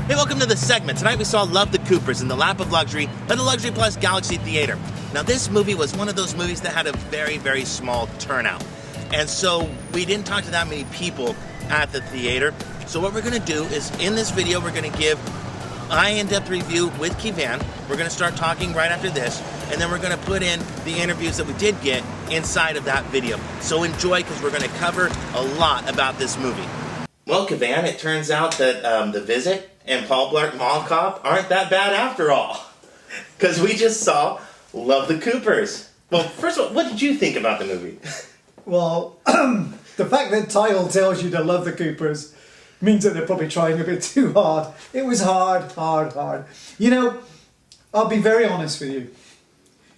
Hey, welcome to the segment. Tonight we saw Love the Coopers in the lap of luxury at the Luxury Plus Galaxy Theater. Now, this movie was one of those movies that had a very, very small turnout. And so we didn't talk to that many people at the theater. So what we're going to do is, in this video, we're going to give my in-depth review with Kivan. We're going to start talking right after this, and then we're going to put in the interviews that we did get inside of that video. So enjoy, because we're going to cover a lot about this movie. Well, Kivan, it turns out that The Visit and Paul Blart Mall Cop aren't that bad after all. Because we just saw Love the Coopers. Well, first of all, what did you think about the movie? Well, the fact that the title tells you to love the Coopers means that they're probably trying a bit too hard. It was hard. You know, I'll be very honest with you.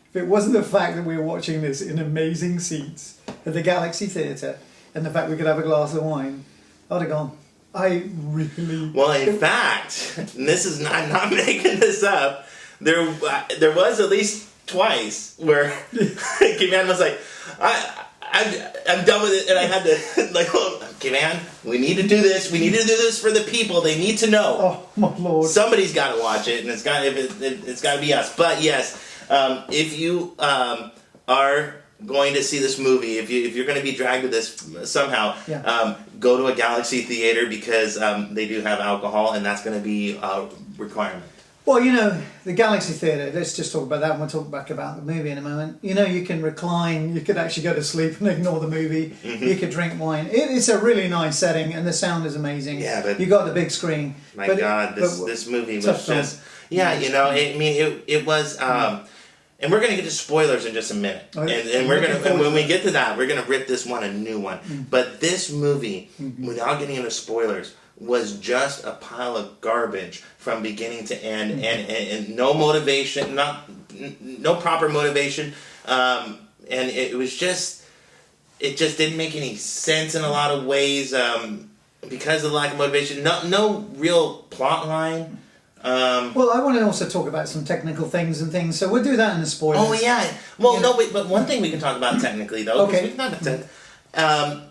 If it wasn't the fact that we were watching this in amazing seats at the Galaxy Theatre and the fact we could have a glass of wine, I'd have gone. I really... Well, in fact, and this is I'm not making this up, there was at least twice where Kivan was like, I'm done with it, and I had to, like, okay, man, we need to do this. We need to do this for the people. They need to know. Oh, my Lord. Somebody's got to watch it, and it's got to be us. But, yes, if you are going to see this movie, if you're going to be dragged to this somehow, go to a Galaxy Theater, because they do have alcohol, and that's going to be a requirement. Well, you know, the Galaxy Theatre, let's just talk about that and we'll talk back about the movie in a moment. You know, you can recline, you could actually go to sleep and ignore the movie, you could drink wine. It's a really nice setting and the sound is amazing. Yeah, but... You got the big screen. My God, this movie was just... Yeah, you know, it was... and we're going to get to spoilers in just a minute. And we're going to, when we get to that, we're going to rip this one a new one. But this movie, without getting into spoilers, was just a pile of garbage from beginning to end, and no motivation, no proper motivation, and it just didn't make any sense in a lot of ways, because of the lack of motivation. No real plot line. Well, I want to also talk about some technical things, so we'll do that in the spoilers. Oh yeah. Well, no, wait, but one thing we can talk about technically though. Okay.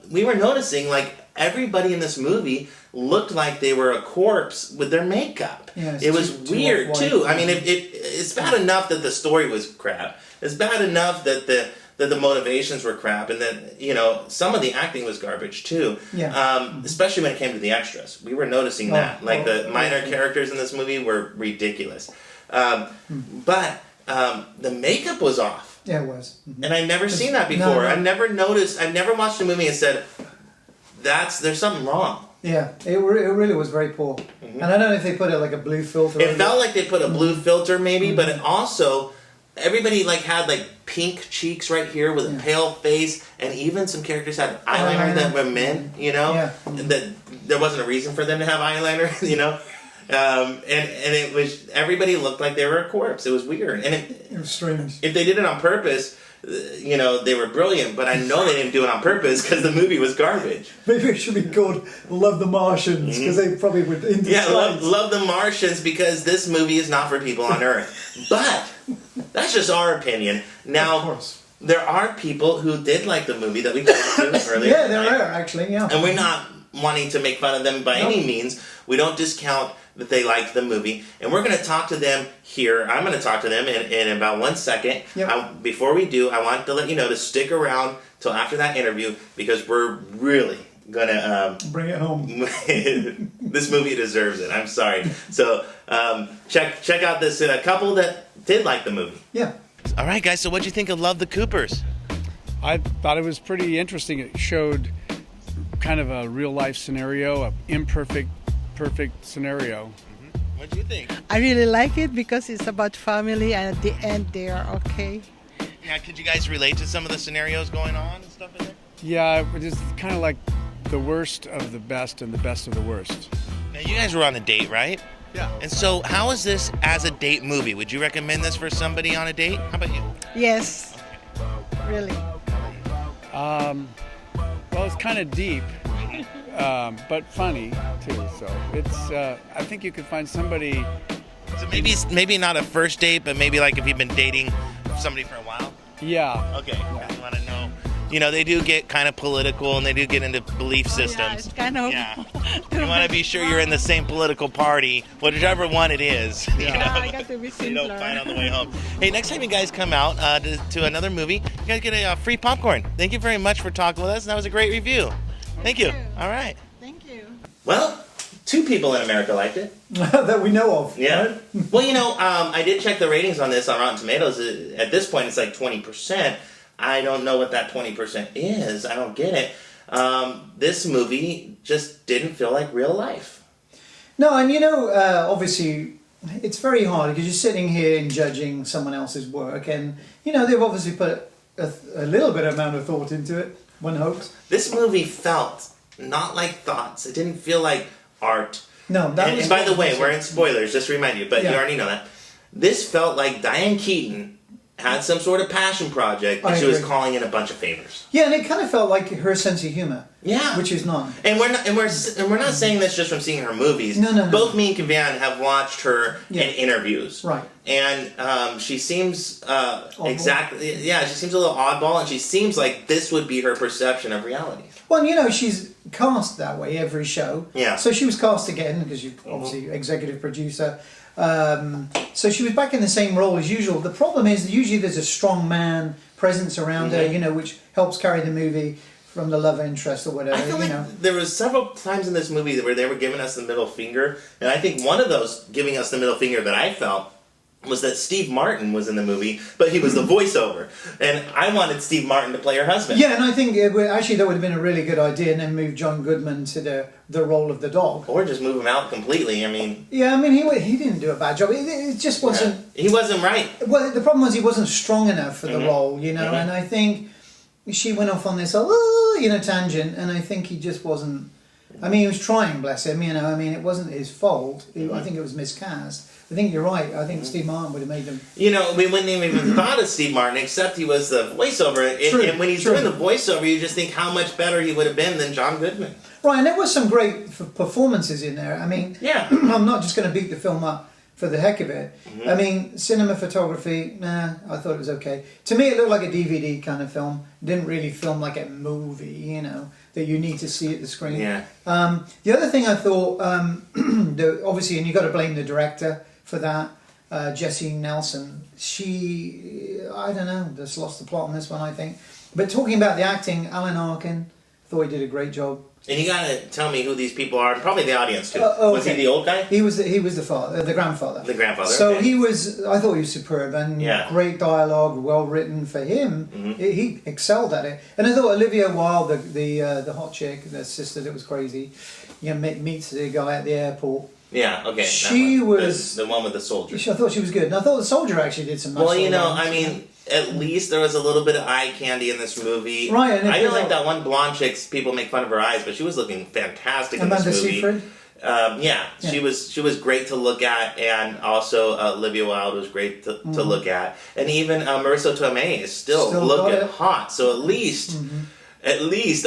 We were noticing, like, everybody in this movie looked like they were a corpse with their makeup. Yeah, it was weird too. I mean, it's bad enough that the story was crap. It's bad enough that the motivations were crap, and that, you know, some of the acting was garbage too. Yeah. Especially when it came to the extras, we were noticing that. Like, the minor characters in this movie were ridiculous. But the makeup was off. Yeah, it was. And I'd never seen that before. No. I've never noticed. I've never watched a movie and said, there's something wrong. Yeah, it really was very poor. And I don't know if they put like a blue filter. It felt like they put a blue filter maybe, but it also, everybody like had like pink cheeks right here with a pale face, and even some characters had eyeliner that were men, you know? Yeah. That there wasn't a reason for them to have eyeliner, you know? And it was, everybody looked like they were a corpse. It was weird. And it was strange. If they did it on purpose, you know, they were brilliant, but I know they didn't do it on purpose because the movie was garbage. Maybe it should be called Love the Martians, because they probably would... Love the Martians, because this movie is not for people on Earth. But that's just our opinion. Now, of course, there are people who did like the movie that we talked to earlier. Yeah, there are, actually, yeah. And we're not wanting to make fun of them by any means. We don't discount that they liked the movie, and we're going to talk to them here. I'm going to talk to them in about 1 second. Yep. Before we do, I want to let you know to stick around till after that interview, because we're really going to... bring it home. This movie deserves it. I'm sorry. So check out this couple that did like the movie. Yeah. All right, guys, so what'd you think of Love the Coopers? I thought it was pretty interesting. It showed kind of a real-life scenario, an imperfect, perfect scenario. What do you think? I really like it because it's about family, and at the end they are okay. Yeah, could you guys relate to some of the scenarios going on and stuff in there? Yeah, it is kind of like the worst of the best and the best of the worst. Now, you guys were on a date, right? Yeah. And so, how is this as a date movie? Would you recommend this for somebody on a date? How about you? Yes, really. Well, it's kind of deep, but funny too. So it's. I think you could find somebody. So maybe not a first date, but maybe like if you've been dating somebody for a while. Yeah. Okay. Yeah. You want to know you know, they do get kind of political and they do get into belief Yeah, systems. it's kind of. Yeah. You want to be sure you're in the same political party, whichever one it is. You Yeah, know? I got to be So you don't simpler. fight on the way home. Hey, next time you guys come out to another movie, you guys get a free popcorn. Thank you very much for talking with us. That was a great review. Thank you. you. All right. Thank you. Well, 2 people in America liked it. that we know of. Yeah. Right? Well, you know, I did check the ratings on this on Rotten Tomatoes. At this point, it's like 20%. I don't know what that 20% is. I don't get it. This movie just didn't feel like real life. No, and you know, obviously, it's very hard because you're sitting here and judging someone else's work, and you know they've obviously put a little bit amount of thought into it. One hopes. This movie felt not like thoughts. It didn't feel like art. No, that was. And by the what way, was we're it. in spoilers, just to remind you, but Yeah. you already know that. This felt like Diane Keaton had some sort of passion project, and I she was agree. calling in a bunch of favors. Yeah, and it kind of felt like her sense of humor. Yeah. Which is none. And we're not saying this just from seeing her movies. No. Both me and Kavan have watched her Yeah. in interviews. Right. And she seems exactly, yeah, she seems a little oddball, and she seems like this would be her perception of reality. Well, you know, she's cast that way every show. Yeah. So she was cast again because she's obviously executive producer. So she was back in the same role as usual. The problem is that usually there's a strong man presence around her, you know, which helps carry the movie from the love interest or whatever. I feel you like know. there was several times in this movie where they were giving us the middle finger, and I think one of those giving us the middle finger that I felt was that Steve Martin was in the movie, but he was the voiceover, and I wanted Steve Martin to play her husband. Yeah, and I think actually that would have been a really good idea, and then move John Goodman to the role of the dog. Or just move him out completely. I mean, Yeah, I mean he didn't do a bad job. It just wasn't. he wasn't right. Well, the problem was he wasn't strong enough for the Mhm. role, you know, Mhm. and I think she went off on this, tangent, and I think he just wasn't. I mean, he was trying, bless him, you know. I mean, it wasn't his fault. I think it was miscast. I think you're right. I think Steve Martin would have made them. You know, we wouldn't even thought of Steve Martin, except he was the voiceover. True, And when he's true. doing the voiceover, you just think how much better he would have been than John Goodman. Right, and there was some great performances in there. I mean, Yeah. I'm not just going to beat the film up for the heck of it. Mm-hmm. I mean, cinematography, I thought it was okay. To me, it looked like a DVD kind of film. It didn't really film like a movie, you know, that you need to see at the screen. Yeah. The other thing I thought, obviously, and you've got to blame the director for that, Jessie Nelson. She, I don't know, just lost the plot on this one, I think. But talking about the acting, Alan Arkin, thought he did a great job. And you gotta tell me who these people are, and probably the audience too. Okay. Was he the old guy? He was the father, the grandfather. The grandfather. So okay. I thought he was superb and Yeah. great dialogue, well written for him. Mhm. He excelled at it. And I thought Olivia Wilde, the hot chick, the sister that was crazy, you know, meets the guy at the airport. Yeah. Okay. that She one. was- the one with the soldier. I thought she was good, and I thought the soldier actually did some nice. Well, you little know, lines. I mean, at least there was a little bit of eye candy in this movie. Right, and it I feel did like help. that one blonde chick. People make fun of her eyes, but she was looking fantastic in Amanda this movie. Seyfried. Yeah, she was great to look at, and also Olivia Wilde was great to look at, and even Marisa Tomei is still Still got looking it. hot. So at least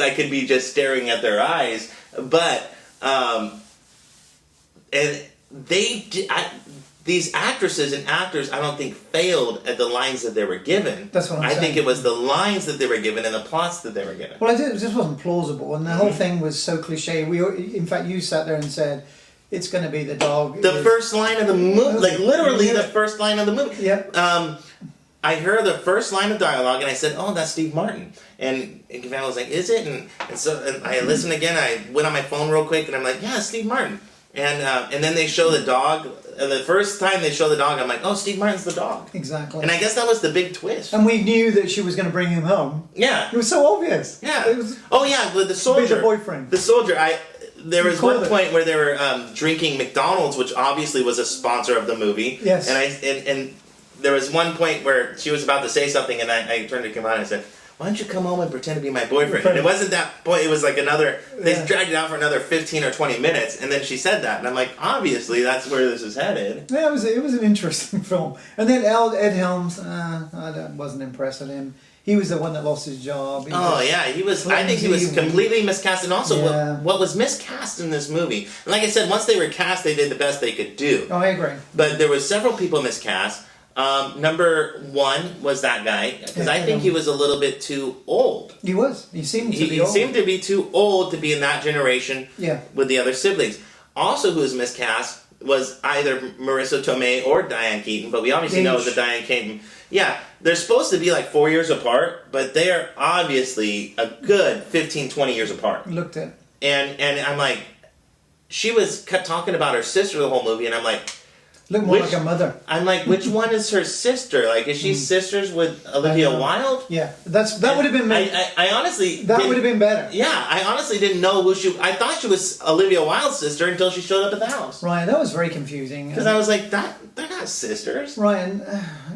I could be just staring at their eyes, but and these actresses and actors, I don't think failed at the lines that they were given. That's what I'm I think saying. it was the lines that they were given and the plots that they were given. Well, it just wasn't plausible, and the whole thing was so cliche. In fact, you sat there and said, "It's going to be the dog." The first line of the movie, like literally the first line of the movie. Yep. I heard the first line of dialogue and I said, "Oh, that's Steve Martin." And Kavan was like, "Is it?" And so I listened again. I went on my phone real quick and I'm like, "Yeah, it's Steve Martin." And then they show the dog. The first time they show the dog, I'm like, "Oh, Steve Martin's the dog." Exactly. And I guess that was the big twist. And we knew that she was going to bring him home. Yeah. It was so obvious. Yeah. It was, Oh yeah, the soldier. the boyfriend. The soldier. There was called one it. point where they were drinking McDonald's, which obviously was a sponsor of the movie. Yes. And there was one point where she was about to say something, and I turned to Kavan and I said, "Why don't you come home and pretend to be my boyfriend?" And it wasn't that point. It was like another. They Yeah. dragged it out for another 15 or 20 minutes, and then she said that, and I'm like, obviously that's where this is headed. Yeah, it was an interesting film. And then Ed Helms, I wasn't impressed with him. He was the one that lost his job. He was. I think he was flimsy, completely miscast, and also Yeah. what was miscast in this movie. And like I said, once they were cast, they did the best they could do. Oh, I agree. But there was several people miscast. Number one was that guy, because I think he was a little bit too old. He was. He seemed to be He old. seemed to be too old to be in that generation Yeah. with the other siblings. Also, who was miscast was either Marisa Tomei or Diane Keaton, but we obviously know that Diane Keaton. Yeah, they're supposed to be like 4 years apart, but they are obviously a good 15, 20 years apart. Looked at. And I'm like, she was kept talking about her sister the whole movie, and I'm like, Looked more like a mother. I'm like, which one is her sister? Like, is she sisters with Olivia Wilde? Yeah, that would have been. I honestly that would have been better. Yeah, I honestly didn't know who she. I thought she was Olivia Wilde's sister until she showed up at the house. Right, that was very confusing. Because I was like, they're not sisters. Right, and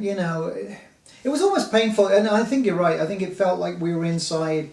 it was almost painful. And I think you're right. I think it felt like we were inside.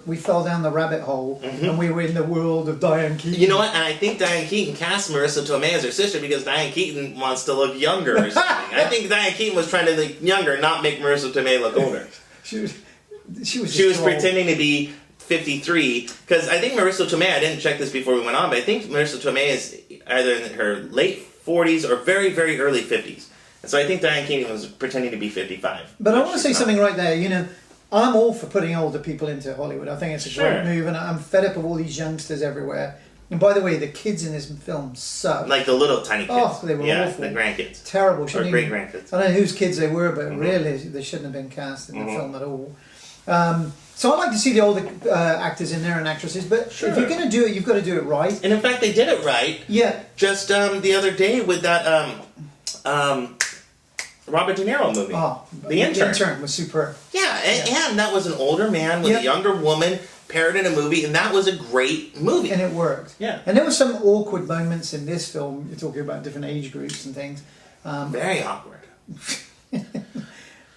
We fell down the rabbit hole, and we were in the world of Diane Keaton. You know what? And I think Diane Keaton cast Marisa Tomei as her sister because Diane Keaton wants to look younger or something. I think Diane Keaton was trying to look younger, not make Marisa Tomei look older. She was pretending to be 53, because I think Marisa Tomei, I didn't check this before we went on, but I think Marisa Tomei is either in her late 40s or very, very early 50s. And so I think Diane Keaton was pretending to be 55. But I want to say something right there, I'm all for putting older people into Hollywood. I think it's a great move, and I'm fed up of all these youngsters everywhere. And by the way, the kids in this film suck. Like the little tiny kids. Oh, they were awful. The grandkids. Terrible. Or great-grandkids. I don't know whose kids they were, but really, they shouldn't have been cast in the film at all. So I like to see the older actors in there and actresses, but if you're going to do it, you've got to do it right. And in fact, they did it right. Yeah. Just the other day with that Robert De Niro movie. Oh, The Intern. The Intern was superb. Yeah, and that was an older man with a younger woman paired in a movie, and that was a great movie. And it worked. Yeah. And there were some awkward moments in this film. You're talking about different age groups and things. Very awkward.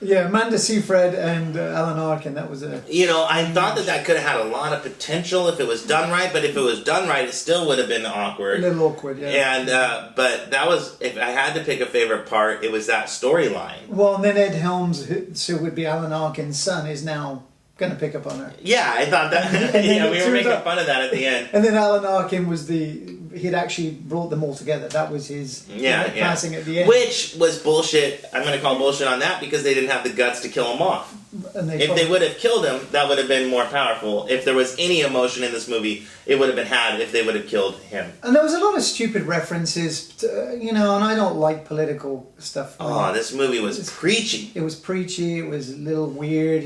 Yeah, Amanda Seyfried and Alan Arkin, that was a... I thought that could have had a lot of potential if it was done right, but if it was done right, it still would have been awkward. A little awkward, yeah. And, but that was, if I had to pick a favorite part, it was that storyline. Well, and then Ed Helms, who would be Alan Arkin's son, is now going to pick up on her. Yeah, I thought that, we were making fun of that at the end. And then Alan Arkin was he'd actually brought them all together. That was his passing at the end. Which was bullshit. I'm going to call bullshit on that because they didn't have the guts to kill him off. And if they would have killed him, that would have been more powerful. If there was any emotion in this movie, it would have been had if they would have killed him. And there was a lot of stupid references, to, and I don't like political stuff. Oh, this movie was preachy. It was preachy. It was a little weird,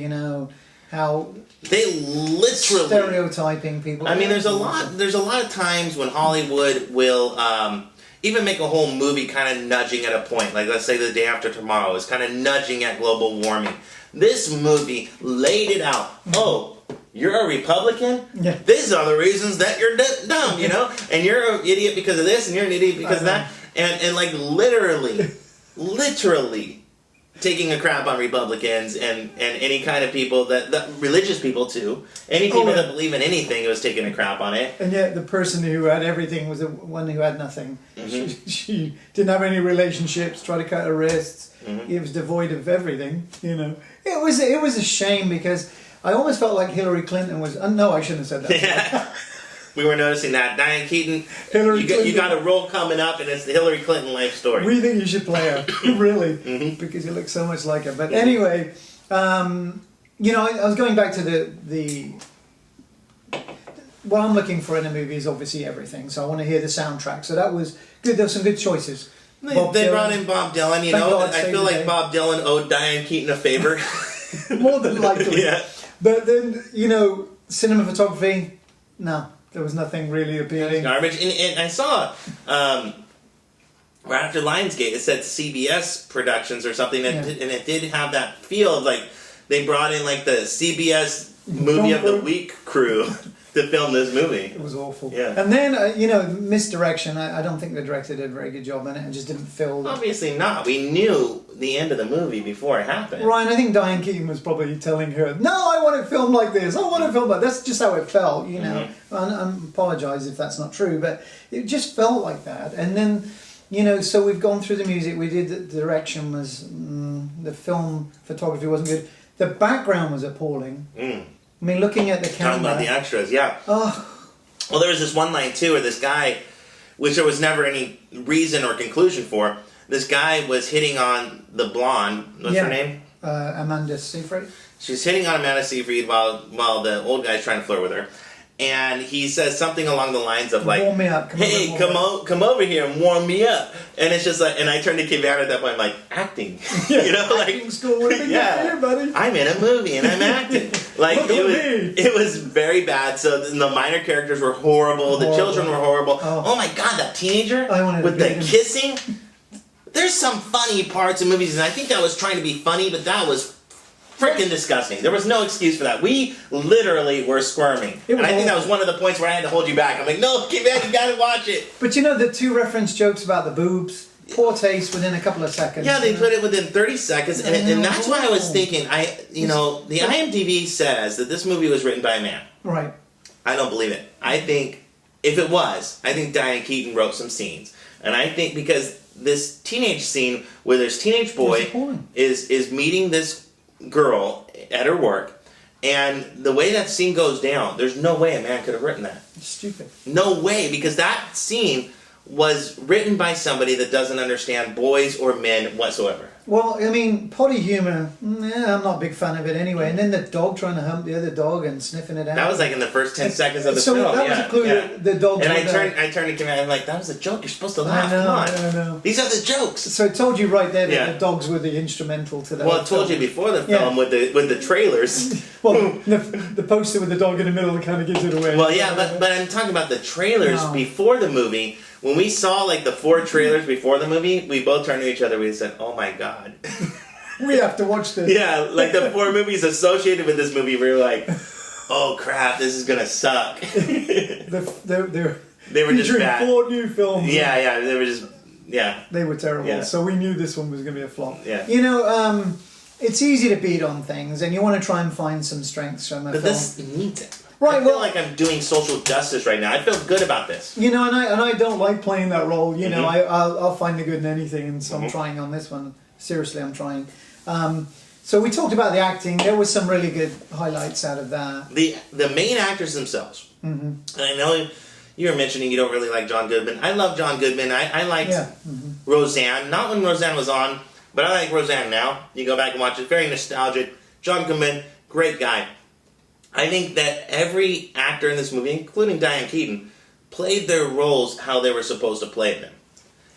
how they literally stereotyping people. I mean, there's a lot of times when Hollywood will even make a whole movie kind of nudging at a point. Like, let's say The Day After Tomorrow is kind of nudging at global warming. This movie laid it out. Oh, you're a Republican? Yeah. These are the reasons that you're dumb, And you're an idiot because of this, and you're an idiot because of that. And like, literally taking a crap on Republicans and any kind of people that religious people too. Any people that believe in anything was taking a crap on it. And yet the person who had everything was the one who had nothing. Mm-hmm. She didn't have any relationships, tried to cut her wrists. Mm-hmm. It was devoid of everything, It was a shame because I almost felt like Hillary Clinton was... no, I shouldn't have said that. Yeah. We were noticing that. Diane Keaton, Clinton. You got a role coming up, and it's the Hillary Clinton life story. We think you should play her, really, because you look so much like her. But anyway, I was going back to the what I'm looking for in a movie is obviously everything. So I want to hear the soundtrack. So that was good. There were some good choices. They brought in Bob Dylan, I feel like Bob Dylan owed Diane Keaton a favor. More than likely. Yeah. But then, cinematography, no. There was nothing really appealing. Garbage. And I saw, right after Lionsgate, it said CBS Productions or something, and it did have that feel of like they brought in like the CBS Movie of the Week crew to film this movie. It was awful. Yeah. And then, misdirection. I don't think the director did a very good job in it and just didn't feel... Obviously not. We knew the end of the movie before it happened. Ryan, I think Diane Keaton was probably telling her, no, I want it filmed like this. I want it filmed like this. That's just how it felt, Mm-hmm. I apologise if that's not true, but it just felt like that. And then, so we've gone through the music. We did the direction was... the film photography wasn't good. The background was appalling. I mean, looking at the camera... Talking about the extras, yeah. Oh. Well, there was this one line, too, where this guy, which there was never any reason or conclusion for, this guy was hitting on the blonde. What's her name? Amanda Seyfried. She's hitting on Amanda Seyfried while the old guy's trying to flirt with her. And he says something along the lines of like, warm me up. Come over here and warm me up. And it's just like, and I turned to Kim at that point, I'm like, acting. You know, like, acting school would have been good for you, buddy. I'm in a movie and I'm acting. Like, it was very bad. So the minor characters were horrible. The children were horrible. Oh my God, that teenager with the kissing. There's some funny parts in movies, and I think that was trying to be funny, but that was freaking disgusting. There was no excuse for that. We literally were squirming. And I think that was one of the points where I had to hold you back. I'm like, no, Kim, you gotta watch it. But you know, the 2 reference jokes about the boobs, poor taste within a couple of seconds. Yeah, they put it within 30 seconds, and that's why I was thinking, the IMDb says that this movie was written by a man. Right. I don't believe it. I think, if it was, I think Diane Keaton wrote some scenes. And I think because this teenage scene where this teenage boy is meeting this girl at her work, and the way that scene goes down, there's no way a man could have written that. It's stupid. No way, because that scene was written by somebody that doesn't understand boys or men whatsoever. Well, I mean, potty humour, I'm not a big fan of it anyway. And then the dog trying to hump the other dog and sniffing it out. That was like in the first 10 seconds of the film. So that was a clue that the dog. And I turned to Kim and I'm like, that was a joke. You're supposed to laugh. Come on. I know. These are the jokes. So it told you right there that the dogs were the instrumental to that. Well, it told you before the film with the trailers. Well, the poster with the dog in the middle kind of gives it away. Well, yeah, but I'm talking about the trailers before the movie. When we saw like the 4 trailers before the movie, we both turned to each other. We said, "Oh my God, we have to watch this." Yeah, like the 4 movies associated with this movie. We were like, "Oh crap, this is gonna suck." They were just bad. 4 new films. Yeah, they were just They were terrible. Yeah. So we knew this one was going to be a flop. Yeah. You know, it's easy to beat on things, and you want to try and find some strengths from a film. But this needs it. Right, I feel like I'm doing social justice right now. I feel good about this. You know, and I don't like playing that role. You know, I'll find the good in anything, and so I'm trying on this one. Seriously, I'm trying. So we talked about the acting. There was some really good highlights out of that. The main actors themselves. And I know you were mentioning you don't really like John Goodman. I love John Goodman. I liked Roseanne. Not when Roseanne was on, but I like Roseanne now. You go back and watch it. Very nostalgic. John Goodman, great guy. I think that every actor in this movie, including Diane Keaton, played their roles how they were supposed to play them.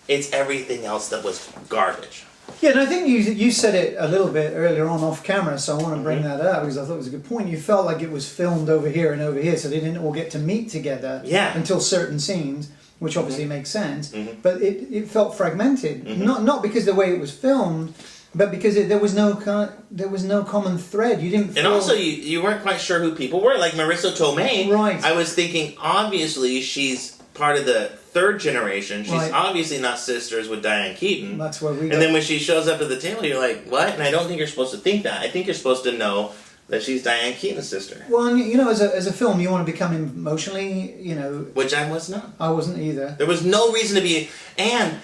It's everything else that was garbage. Yeah, and I think you said it a little bit earlier on off camera, so I want to bring that up because I thought it was a good point. You felt like it was filmed over here and over here, so they didn't all get to meet together until certain scenes, which obviously makes sense. But it felt fragmented, not because of the way it was filmed, but because there was no common thread. You didn't. And also, you weren't quite sure who people were. Like Marisa Tomei, right? I was thinking, obviously, she's part of the 3rd generation. She's obviously not sisters with Diane Keaton. That's where we. And then when she shows up at the table, you're like, what? And I don't think you're supposed to think that. I think you're supposed to know that she's Diane Keaton's sister. Well, you know, as a film, you want to become emotionally, you know. Which I was not. I wasn't either. There was no reason to be, and.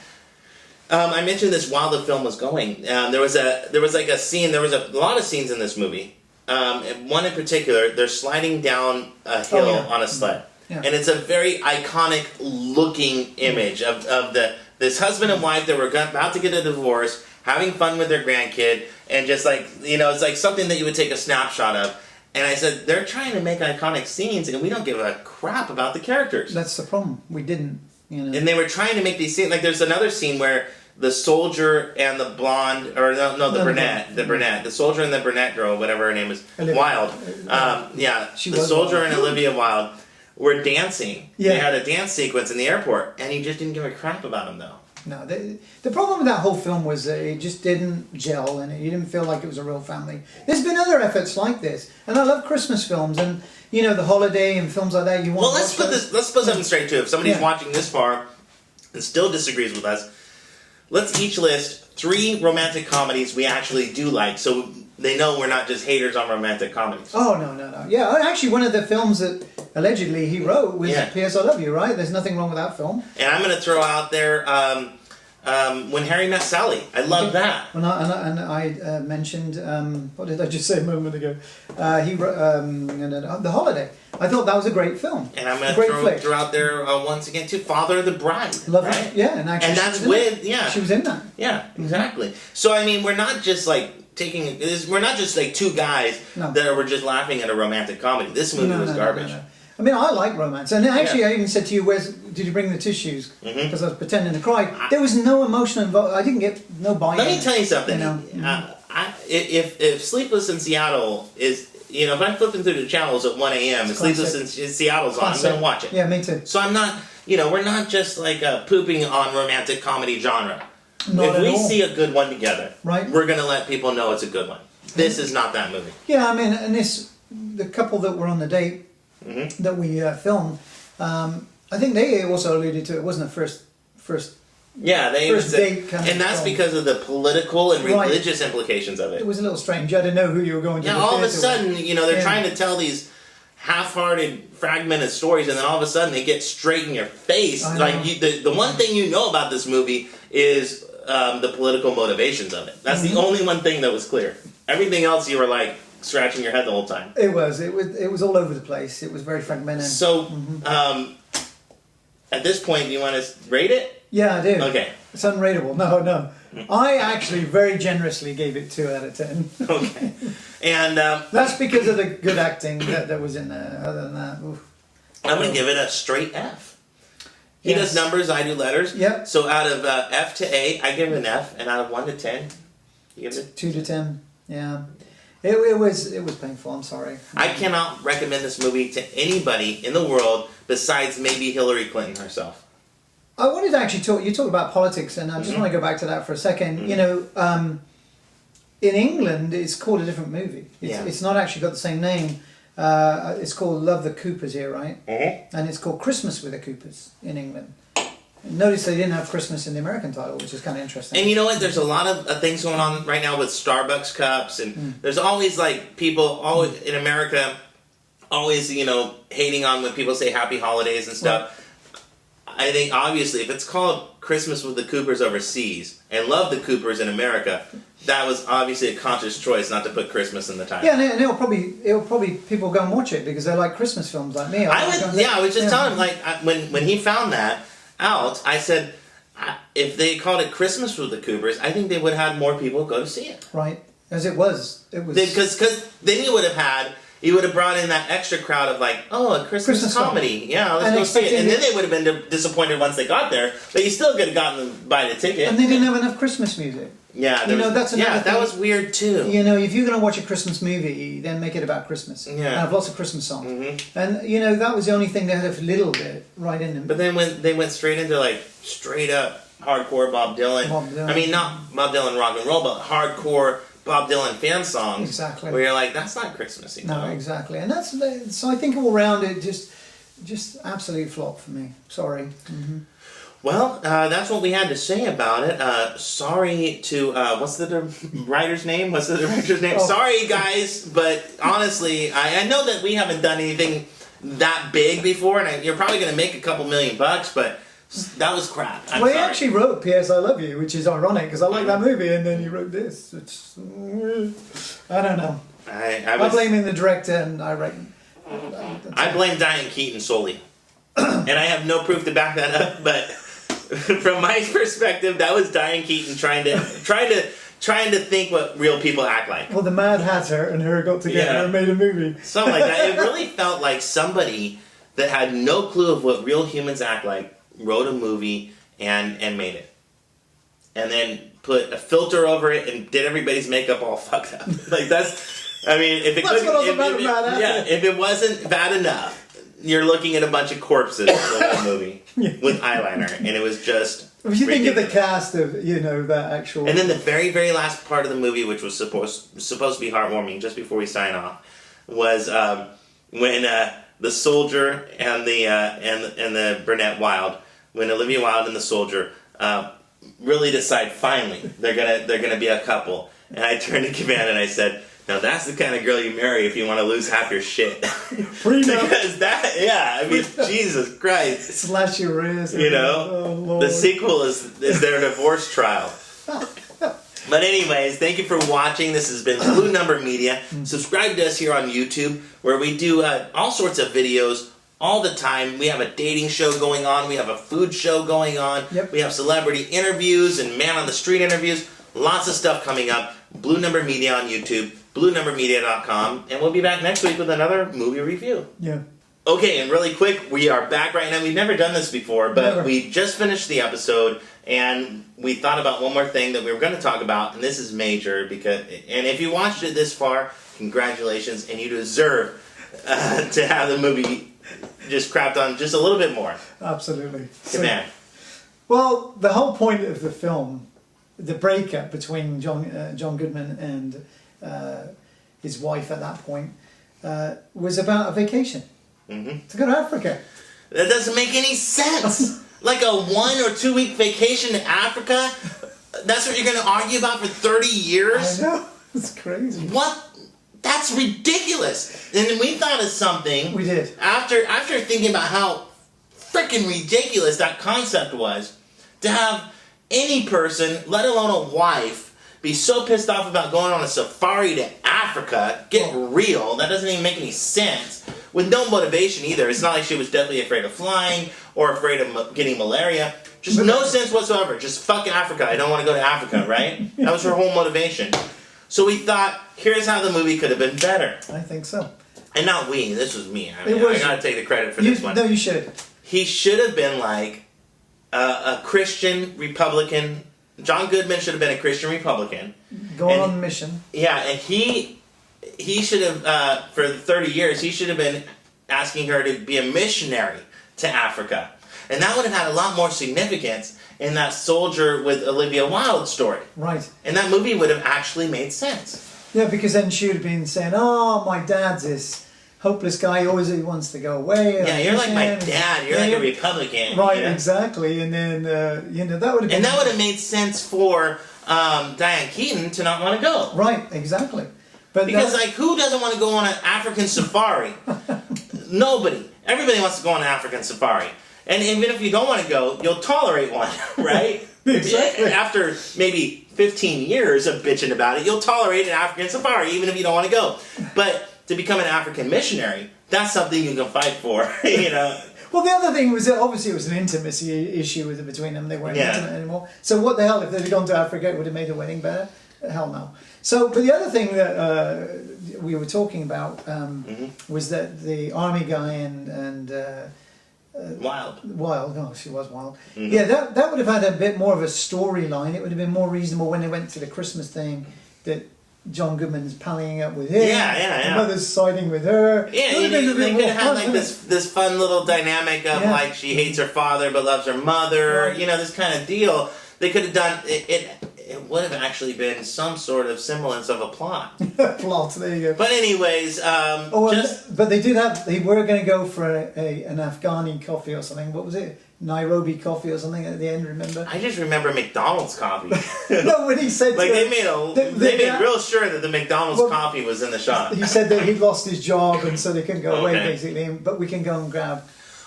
I mentioned this while the film was going. There was like a scene. There was a lot of scenes in this movie. One in particular, they're sliding down a hill on a sled, and it's a very iconic looking image of this husband and wife that were about to get a divorce, having fun with their grandkid, and just like it's like something that you would take a snapshot of. And I said, they're trying to make iconic scenes, and we don't give a crap about the characters. That's the problem. We didn't. You know. And they were trying to make these scenes. Like there's another scene where the soldier and the blonde, or the brunette, the soldier and the brunette girl, whatever her name is, Wilde. The soldier and Olivia Wilde were dancing. Yeah. They had a dance sequence in the airport, and he just didn't give a crap about them, though. No, the problem with that whole film was that it just didn't gel, and you didn't feel like it was a real family. There's been other efforts like this, and I love Christmas films, and you know, The Holiday and films like that. Let's put something straight too. If somebody's watching this far and still disagrees with us, let's each list 3 romantic comedies we actually do like, so they know we're not just haters on romantic comedies. Oh, no. Yeah, actually, one of the films that allegedly he wrote was P.S. I Love You, right? There's nothing wrong with that film. And I'm going to throw out there When Harry Met Sally. I love that. And I mentioned, what did I just say a moment ago? He wrote The Holiday. I thought that was a great film. And I'm going to throw out there once again too, Father of the Bride. Love right? it. Yeah, and actually, and that's with she was in that. Yeah, exactly. So I mean, we're not just like we're not just like two guys that were just laughing at a romantic comedy. This movie was garbage. No. I mean, I like romance, and actually, I even said to you, did you bring the tissues? Because I was pretending to cry. There was no emotion involved. I didn't get no buy-in. Let me tell you something. You know? If Sleepless in Seattle is, if I'm flipping through the channels at 1 a.m. and Sleepless in Seattle's on, I'm going to watch it. Yeah, me too. So I'm not, we're not just like pooping on romantic comedy genre. Not if we all. see a good one together, right, we're going to let people know it's a good one. This is not that movie. Yeah, I mean, and the couple that were on the date that we filmed, I think they also alluded to it wasn't the first date kind and that's because of the political and religious implications of it. It was a little strange. I didn't know who you were going to. Yeah, all of a sudden, they're trying to tell these half-hearted, fragmented stories, and then all of a sudden they get straight in your face. Like the one thing you know about this movie is the political motivations of it. That's the only one thing that was clear. Everything else, you were like scratching your head the whole time. It was all over the place. It was very fragmented. So, at this point, do you want to rate it? Yeah, I do. Okay. It's unrateable. No. I actually very generously gave it 2 out of 10. Okay. And that's because of the good acting that was in there. Other than that, I'm going to give it a straight F. He does numbers, I do letters. Yep. So out of F to A, I give it an F, and out of 1 to 10, you give it 2 to 10. Yeah. It was painful. I'm sorry. I cannot recommend this movie to anybody in the world besides maybe Hillary Clinton herself. I wanted to actually talk. You talk about politics, and I just want to go back to that for a second. In England, it's called a different movie. It's not actually got the same name. It's called Love the Coopers here, right? And it's called Christmas with the Coopers in England. Notice they didn't have Christmas in the American title, which is kind of interesting. And you know what? There's a lot of things going on right now with Starbucks cups, and there's always like people always in America, always hating on when people say Happy Holidays and stuff. Right. I think obviously if it's called Christmas with the Coopers overseas and Love the Coopers in America, that was obviously a conscious choice not to put Christmas in the title. Yeah, and it'll probably people go and watch it because they like Christmas films like me. I was just telling him when he found that out, I said if they called it Christmas with the Coopers, I think they would have had more people go to see it. Right, as it was because then you would have brought in that extra crowd of like, a Christmas comedy. Yeah, let's go see it. And then they would have been disappointed once they got there, but you still could have gotten them to buy the ticket. And they didn't have enough Christmas music. Yeah, that's another thing. That was weird too. If you're going to watch a Christmas movie, then make it about Christmas. And have lots of Christmas songs. And that was the only thing they had a little bit right in them. But then when they went straight into like straight up hardcore Bob Dylan. I mean, not Bob Dylan rock and roll, but hardcore Bob Dylan fan songs. Exactly. Where you're like, that's not Christmassy. No, exactly. And so I think all around it just absolute flop for me. Sorry. Well, that's what we had to say about it. Sorry to what's the writer's name? What's the director's name? Sorry, guys, but honestly, I know that we haven't done anything that big before, and you're probably going to make a couple $1 million, but that was crap. I'm sorry. He actually wrote P.S. I Love You, which is ironic because I like that movie, and then he wrote this. Which I don't know. I'm blaming the director, and I reckon. I blame Diane Keaton solely, and I have no proof to back that up, but. From my perspective, that was Diane Keaton trying to think what real people act like. Well, the Mad Hatter and her got together and made a movie. Something like that. It really felt like somebody that had no clue of what real humans act like wrote a movie and made it. And then put a filter over it and did everybody's makeup all fucked up. Like if it wasn't bad enough. You're looking at a bunch of corpses in the whole movie with eyeliner, and it was just. If you think of the cast of that actual. And then the very very last part of the movie, which was supposed to be heartwarming, just before we sign off, was when the soldier and the brunette Wilde, when Olivia Wilde and the soldier really decide finally they're gonna be a couple, and I turned to Cabana and I said. Now that's the kind of girl you marry if you want to lose half your shit. Because Jesus Christ. Slash your wrist. The sequel is their divorce trial. But anyways, thank you for watching. This has been Blue Number Media. Subscribe to us here on YouTube, where we do all sorts of videos all the time. We have a dating show going on. We have a food show going on. Yep. We have celebrity interviews and man on the street interviews. Lots of stuff coming up. Blue Number Media on YouTube, bluenumbermedia.com, and we'll be back next week with another movie review. Yeah. Okay, and really quick, we are back right now. We've never done this before, but we just finished the episode, and we thought about one more thing that we were going to talk about, and this is major, and if you watched it this far, congratulations, and you deserve to have the movie just crapped on just a little bit more. Absolutely. Good man. Well, the whole point of the film, the breakup between John Goodman and his wife at that point, was about a vacation. Mm-hmm. To go to Africa. That doesn't make any sense. Like a 1 or 2 week vacation to Africa? That's what you're going to argue about for 30 years? I know. It's crazy. What? That's ridiculous. And we thought of something. We did. After thinking about how freaking ridiculous that concept was, to have any person, let alone a wife, be so pissed off about going on a safari to Africa, get real, that doesn't even make any sense, with no motivation either. It's not like she was deathly afraid of flying or afraid of getting malaria. Just no sense whatsoever. Just fucking Africa. I don't want to go to Africa, right? That was her whole motivation. So we thought, here's how the movie could have been better. I think so. And not we, this was me. I mean, I gotta take the credit for this one. No, you should. He should have been like a Christian Republican. John Goodman should have been a Christian Republican. Going on a mission. Yeah, and he should have, for 30 years, he should have been asking her to be a missionary to Africa. And that would have had a lot more significance in that Soldier with Olivia Wilde story. Right. And that movie would have actually made sense. Yeah, because then she would have been saying, oh, my dad's this hopeless guy, he always wants to go away. Yeah, you're like my dad, you're like a Republican. Right, you know? Exactly. And then, that would have been... And that would have made sense for Diane Keaton to not want to go. Right, exactly. But because, like, who doesn't want to go on an African safari? Nobody. Everybody wants to go on an African safari. And even if you don't want to go, you'll tolerate one, right? Exactly. After maybe 15 years of bitching about it, you'll tolerate an African safari, even if you don't want to go. But to become an African missionary, that's something you can fight for, you know? Well, the other thing was that obviously it was an intimacy issue between them. They weren't intimate anymore. So what the hell, if they'd gone to Africa, it would have made the wedding better? Hell no. So, but the other thing that we were talking about was that the army guy and Wilde, oh, she was Wilde. Mm-hmm. Yeah, that would have had a bit more of a storyline. It would have been more reasonable when they went to the Christmas thing that John Goodman's pallying up with him. Yeah. The mother's siding with her. Yeah, they could have had like this fun little dynamic of like she hates her father but loves her mother. Right. You know, this kind of deal. They could have done it. It would have actually been some sort of semblance of a plot. Plot, there you go. But anyways, but they did have. They were going to go for an Afghani coffee or something. What was it? Nairobi coffee or something at the end. Remember? I just remember McDonald's coffee. No, when he said like they made real sure that the McDonald's coffee was in the shop. He said that he'd lost his job and so they couldn't go away basically. But we can go and grab.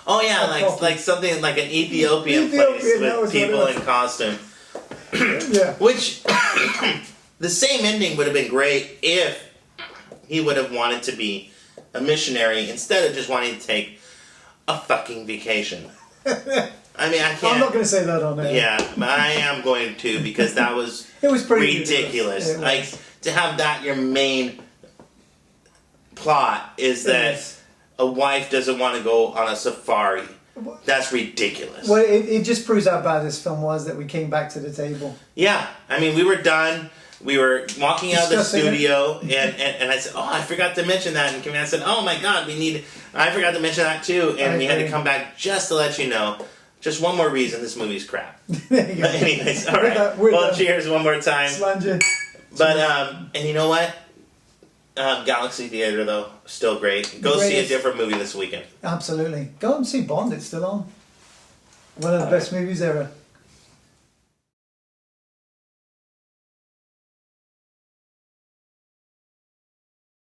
Oh yeah, like something like an Ethiopian place with people in costume. Yeah. Which the same ending would have been great if he would have wanted to be a missionary instead of just wanting to take a fucking vacation. I mean, I can't. I'm not going to say that on air. Yeah, but I am going to because that was it was pretty ridiculous. Like to have that your main plot is that a wife doesn't want to go on a safari. That's ridiculous. Well, it just proves how bad this film was that we came back to the table. Yeah, I mean, we were done. We were walking out of the studio, and I said, "Oh, I forgot to mention that." And I said, "Oh my God, I forgot to mention that too." And we had to come back just to let you know. Just one more reason this movie's crap. There you go. Anyways, all right. Well, cheers one more time. Slanger. But and you know what? Galaxy Theater though, still great. Go see a different movie this weekend. Absolutely. Go and see Bond. It's still on. One of the best movies ever.